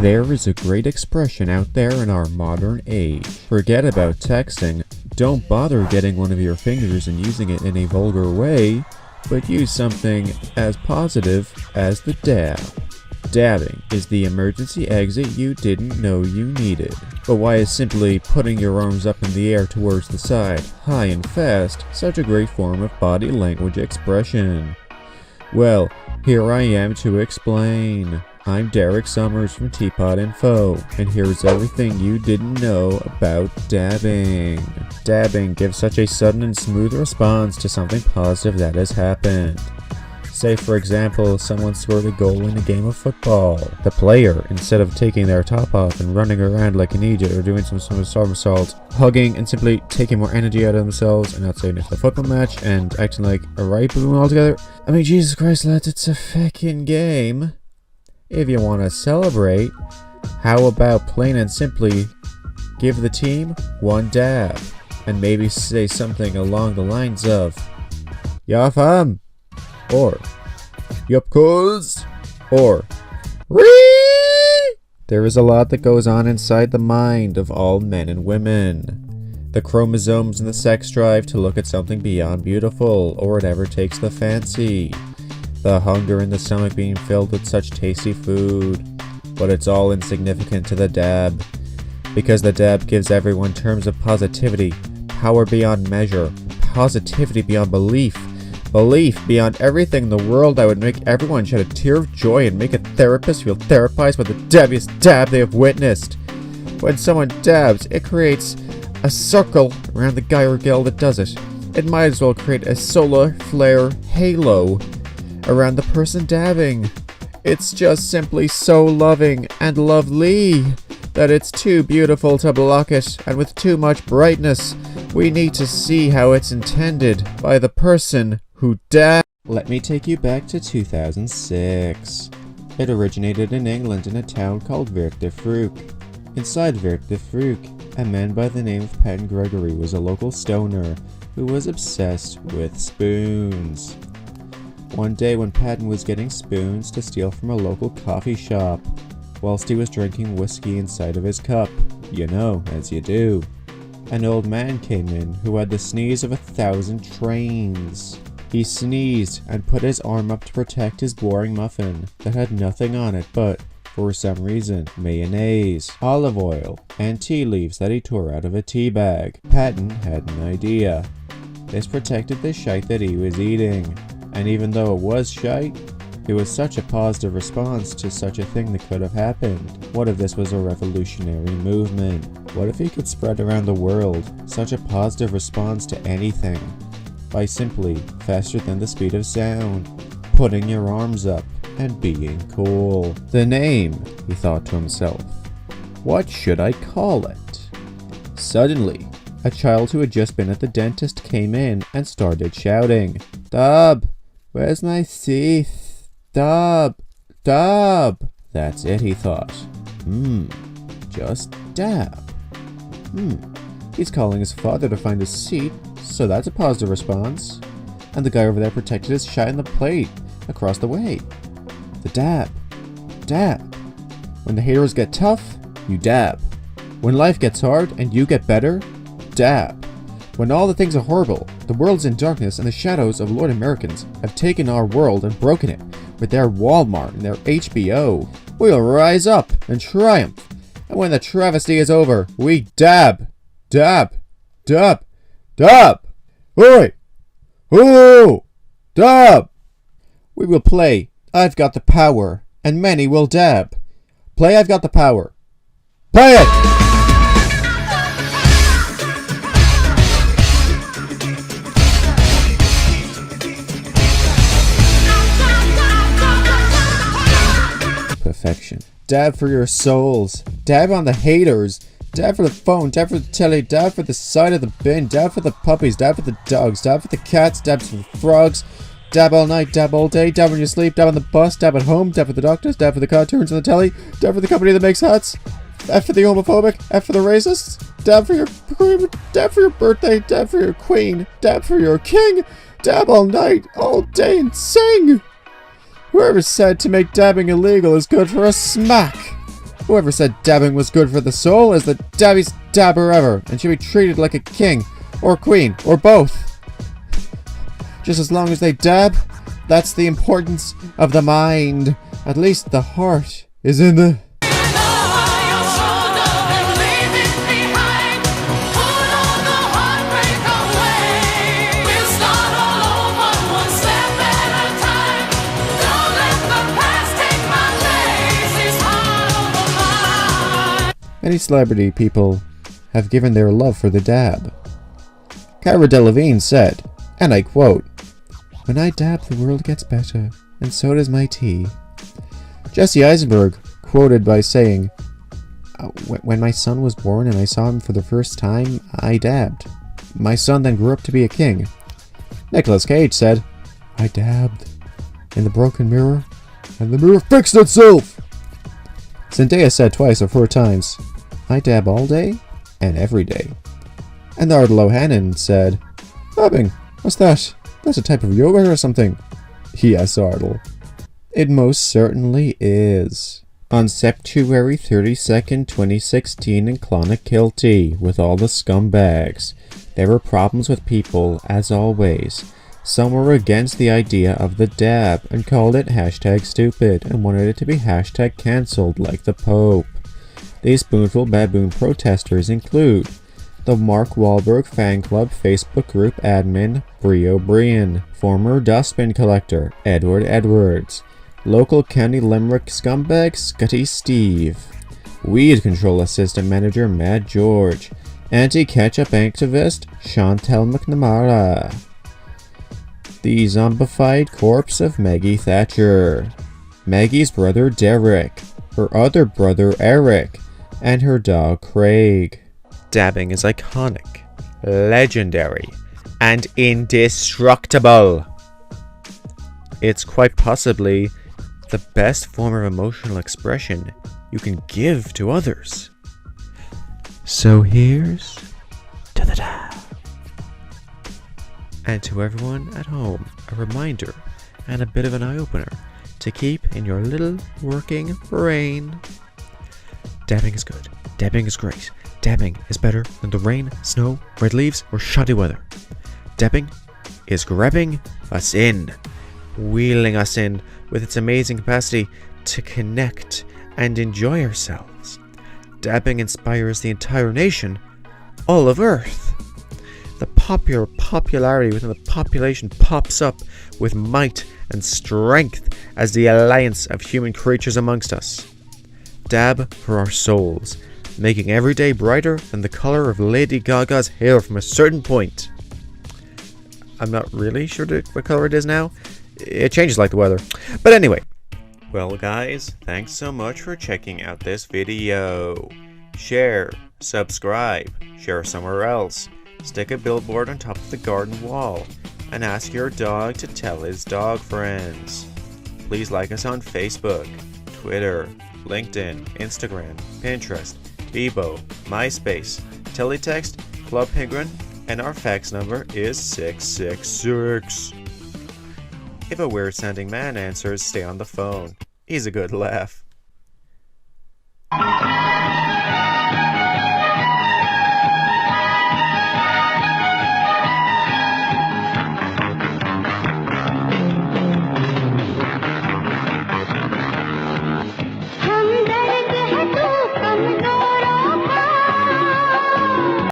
There is a great expression out there in our modern age. Forget about texting. Don't bother getting one of your fingers and using it in a vulgar way, but use something as positive as the dab. Dabbing is the emergency exit you didn't know you needed. But why is simply putting your arms up in the air towards the side, high and fast, such a great form of body language expression? Well, here I am to explain. I'm Derek Summers from Teapot Info, and here's everything you didn't know about dabbing. Dabbing gives such a sudden and smooth response to something positive that has happened. Say, for example, someone scored a goal in a game of football. The player, instead of taking their top off and running around like an idiot or doing some sort of somersault, hugging and simply taking more energy out of themselves and not saying it's a football match and acting like a riot balloon altogether. I mean, Jesus Christ, lads, it's a fucking game. If you want to celebrate, how about plain and simply give the team one dab and maybe say something along the lines of "Ya fam," or "Yup cuz," or "Ree." There is a lot that goes on inside the mind of all men and women. The chromosomes and the sex drive to look at something beyond beautiful, or whatever takes the fancy. The hunger in the stomach being filled with such tasty food. But it's all insignificant to the dab, because the dab gives everyone terms of positivity, power beyond measure, positivity beyond belief, belief beyond everything in the world that would make everyone shed a tear of joy and make a therapist feel therapized by the dabbiest dab they have witnessed. When someone dabs, it creates a circle around the guy or girl that does it. It might as well create a solar flare halo around the person dabbing. It's just simply so loving and lovely that it's too beautiful to block it, and with too much brightness, we need to see how it's intended by the person who dabbed. Let me take you back to 2006. It originated in England in a town called Vert de Fruc. Inside Vert de Fruc, a man by the name of Patton Gregory was a local stoner who was obsessed with spoons. One day when Patton was getting spoons to steal from a local coffee shop, whilst he was drinking whiskey inside of his cup, you know, as you do, an old man came in who had the sneeze of 1,000 trains. He sneezed and put his arm up to protect his boring muffin that had nothing on it but, for some reason, mayonnaise, olive oil, and tea leaves that he tore out of a tea bag. Patton had an idea. This protected the shite that he was eating. And even though it was shite, it was such a positive response to such a thing that could have happened. What if this was a revolutionary movement? What if he could spread around the world such a positive response to anything by simply, faster than the speed of sound, putting your arms up and being cool? The name, he thought to himself. What should I call it? Suddenly, a child who had just been at the dentist came in and started shouting, "Dub! Where's my teeth? Dub! Dub!" That's it, he thought. Just dab. He's calling his father to find his seat, so that's a positive response. And the guy over there protected his shite in the plate across the way. The dab. Dab. When the haters get tough, you dab. When life gets hard and you get better, dab. When all the things are horrible, the world's in darkness, and the shadows of Lord Americans have taken our world and broken it with their Walmart and their HBO, we'll rise up and triumph. And when the travesty is over, we dab. Dab. Dab. Dab. Oi! Ooh! Dab! We will play I've Got the Power, and many will dab. Play I've Got the Power. Play it! Perfection. Dab for your souls. Dab on the haters. Dab for the phone. Dab for the telly. Dab for the side of the bin. Dab for the puppies. Dab for the dogs. Dab for the cats. Dab for the frogs. Dab all night. Dab all day. Dab when you sleep. Dab on the bus. Dab at home. Dab for the doctors. Dab for the cartoons on the telly. Dab for the company that makes hats. F for the homophobic. F for the racists. Dab for your queen. Dab for your birthday. Dab for your queen. Dab for your king. Dab all night, all day, and sing. Whoever said to make dabbing illegal is good for a smack. Whoever said dabbing was good for the soul is the dabbiest dabber ever, and should be treated like a king, or queen, or both. Just as long as they dab, that's the importance of the mind. At least the heart is in the... Many celebrity people have given their love for the dab. Cara Delevingne said, and I quote, "When I dab, the world gets better, and so does my tea." Jesse Eisenberg quoted by saying, "When my son was born and I saw him for the first time, I dabbed. My son then grew up to be a king." Nicolas Cage said, "I dabbed in the broken mirror, and the mirror fixed itself." Zendaya said twice or 4 times, "I dab all day and every day." And Ardal O'Hannon said, "Dabbing, what's that? That's a type of yoga or something." Yes, Ardal. It most certainly is. On September 32nd, 2016 in Clonakilty, with all the scumbags, there were problems with people, as always. Some were against the idea of the dab and called it #stupid and wanted it to be #cancelled like the Pope. These spoonful baboon protesters include the Mark Wahlberg fan club Facebook group admin Brio Brian, former dustbin collector Edward Edwards, local County Limerick scumbag Scotty Steve, weed control assistant manager Matt George, anti-ketchup activist Chantel McNamara, the zombified corpse of Maggie Thatcher, Maggie's brother Derek, her other brother Eric, and her dog Craig. Dabbing is iconic, legendary, and indestructible. It's quite possibly the best form of emotional expression you can give to others. So here's to the dab. And to everyone at home, a reminder and a bit of an eye-opener to keep in your little working brain. Dabbing is good. Dabbing is great. Dabbing is better than the rain, snow, red leaves, or shoddy weather. Dabbing is grabbing us in, wheeling us in with its amazing capacity to connect and enjoy ourselves. Dabbing inspires the entire nation, all of Earth. The popularity within the population pops up with might and strength as the alliance of human creatures amongst us. Dab for our souls, making every day brighter than the color of Lady Gaga's hair from a certain point. I'm not really sure what color it is now. It changes like the weather. But anyway. Well guys, thanks so much for checking out this video. Share, subscribe, share somewhere else. Stick a billboard on top of the garden wall and ask your dog to tell his dog friends. Please like us on Facebook, Twitter, LinkedIn, Instagram, Pinterest, Bebo, MySpace, Teletext, Club Penguin, and our fax number is 666. If a weird sounding man answers, stay on the phone. He's a good laugh.